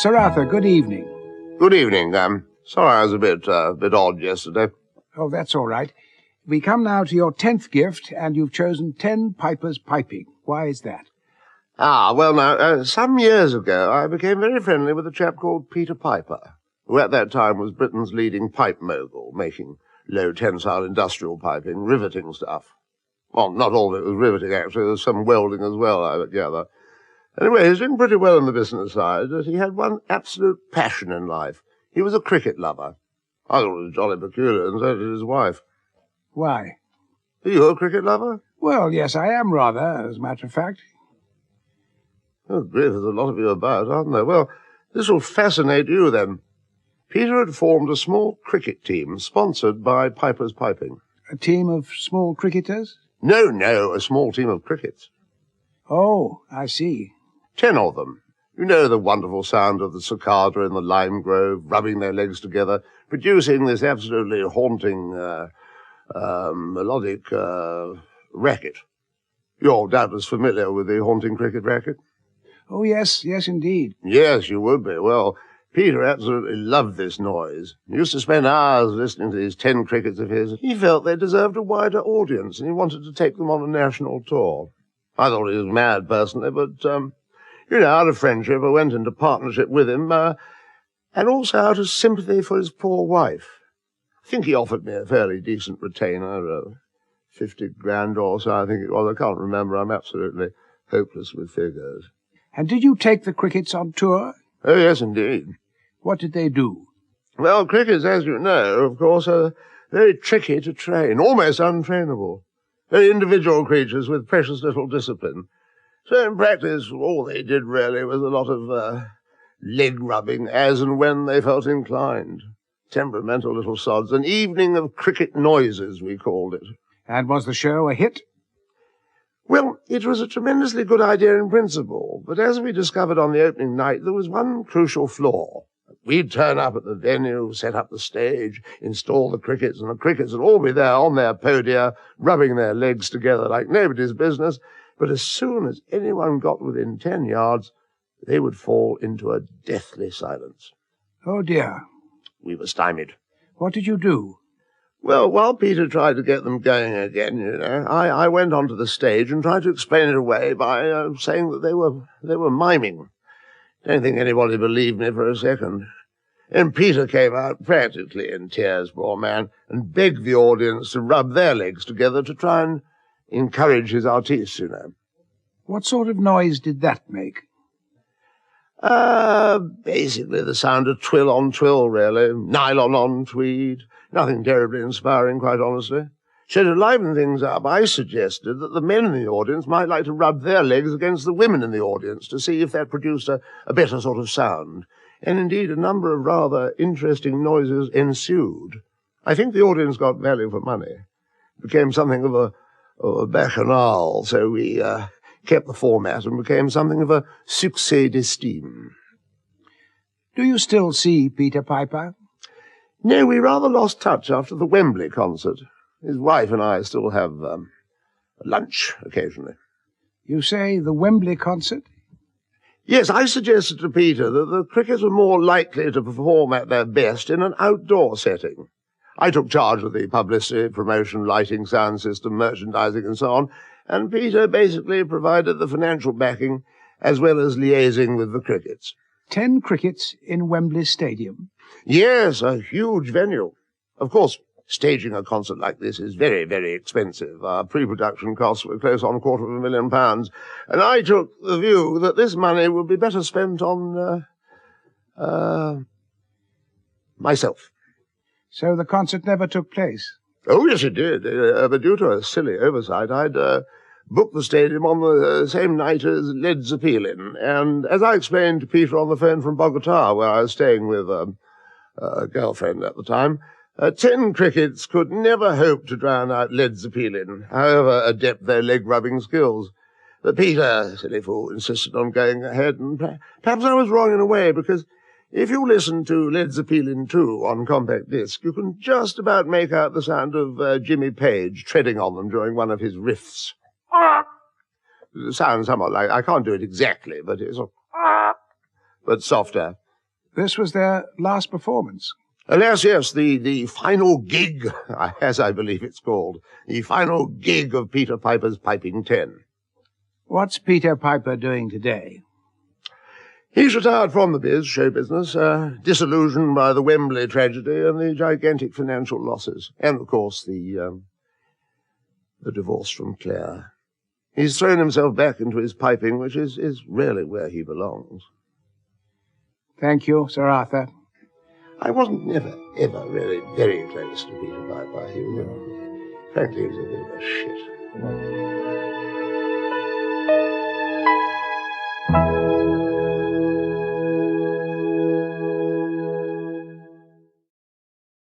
Sir Arthur, good evening. Good evening. Sorry I was a bit odd yesterday. Oh, that's all right. We come now to your 10th gift, and you've chosen 10 pipers piping. Why is that? Well now, some years ago I became very friendly with a chap called Peter Piper, who at that time was Britain's leading pipe mogul, making low-tensile industrial piping, riveting stuff. Well, not all of it was riveting, actually. There was some welding as well, I gather. Anyway, he's doing pretty well on the business side, but he had one absolute passion in life. He was a cricket lover. I thought it was jolly peculiar, and so did his wife. Why? Are you a cricket lover? Well, yes, I am rather, as a matter of fact. Oh, grief, there's a lot of you about, aren't there? Well, this will fascinate you, then. Peter had formed a small cricket team sponsored by Piper's Piping. A team of small cricketers? No, a small team of crickets. Oh, I see. 10 of them. You know the wonderful sound of the cicada in the lime grove, rubbing their legs together, producing this absolutely haunting, melodic racket. You're doubtless familiar with the haunting cricket racket? Oh, yes, indeed. Yes, you would be. Well, Peter absolutely loved this noise. He used to spend hours listening to these 10 crickets of his. He felt they deserved a wider audience, and he wanted to take them on a national tour. I thought he was mad, personally, but, out of friendship, I went into partnership with him, and also out of sympathy for his poor wife. I think he offered me a fairly decent retainer, 50 grand or so, I think it was. I can't remember. I'm absolutely hopeless with figures. And did you take the crickets on tour? Oh, yes, indeed. What did they do? Well, crickets, as you know, of course, are very tricky to train, almost untrainable. Very individual creatures with precious little discipline. So in practice, all they did really was a lot of leg rubbing as and when they felt inclined. Temperamental little sods. An evening of cricket noises, we called it. And was the show a hit? Well, it was a tremendously good idea in principle, but as we discovered on the opening night, there was one crucial flaw. We'd turn up at the venue, set up the stage, install the crickets, and the crickets would all be there on their podia, rubbing their legs together like nobody's business, but as soon as anyone got within 10 yards, they would fall into a deathly silence. Oh, dear. We were stymied. What did you do? Well, while Peter tried to get them going again, I went onto the stage and tried to explain it away by saying that they were miming. Don't think anybody believed me for a second. And Peter came out practically in tears, poor man, and begged the audience to rub their legs together to try and encourage his artistes, What sort of noise did that make? Basically the sound of twill on twill, really. Nylon on tweed. Nothing terribly inspiring, quite honestly. So to liven things up, I suggested that the men in the audience might like to rub their legs against the women in the audience to see if that produced a better sort of sound. And indeed, a number of rather interesting noises ensued. I think the audience got value for money. It became something of a bacchanal, so we kept the format and became something of a succès d'estime. Do you still see Peter Piper? No, we rather lost touch after the Wembley concert. His wife and I still have lunch occasionally. You say the Wembley concert? Yes, I suggested to Peter that the crickets were more likely to perform at their best in an outdoor setting. I took charge of the publicity, promotion, lighting, sound system, merchandising, and so on, and Peter basically provided the financial backing as well as liaising with the crickets. 10 crickets in Wembley Stadium? Yes, a huge venue. Of course, staging a concert like this is very, very expensive. Our pre-production costs were close on £250,000, and I took the view that this money would be better spent on, myself. So the concert never took place? Oh, yes, it did. But due to a silly oversight, I'd booked the stadium on the same night as Led Zeppelin, and as I explained to Peter on the phone from Bogota, where I was staying with a girlfriend at the time, 10 crickets could never hope to drown out Led Zeppelin, however adept their leg-rubbing skills. But Peter, silly fool, insisted on going ahead, and perhaps I was wrong in a way, because if you listen to Led Zeppelin 2 on compact disc, you can just about make out the sound of Jimmy Page treading on them during one of his riffs. It sounds somewhat like, I can't do it exactly, but it's but softer. This was their last performance. Alas, yes, the final gig, as I believe it's called, the final gig of Peter Piper's Piping 10. What's Peter Piper doing today? He's retired from the show business, disillusioned by the Wembley tragedy and the gigantic financial losses, and, of course, the divorce from Claire. He's thrown himself back into his piping, which is really where he belongs. Thank you, Sir Arthur. I wasn't ever really very close to Peter Piper. Frankly, he was a bit of a shit.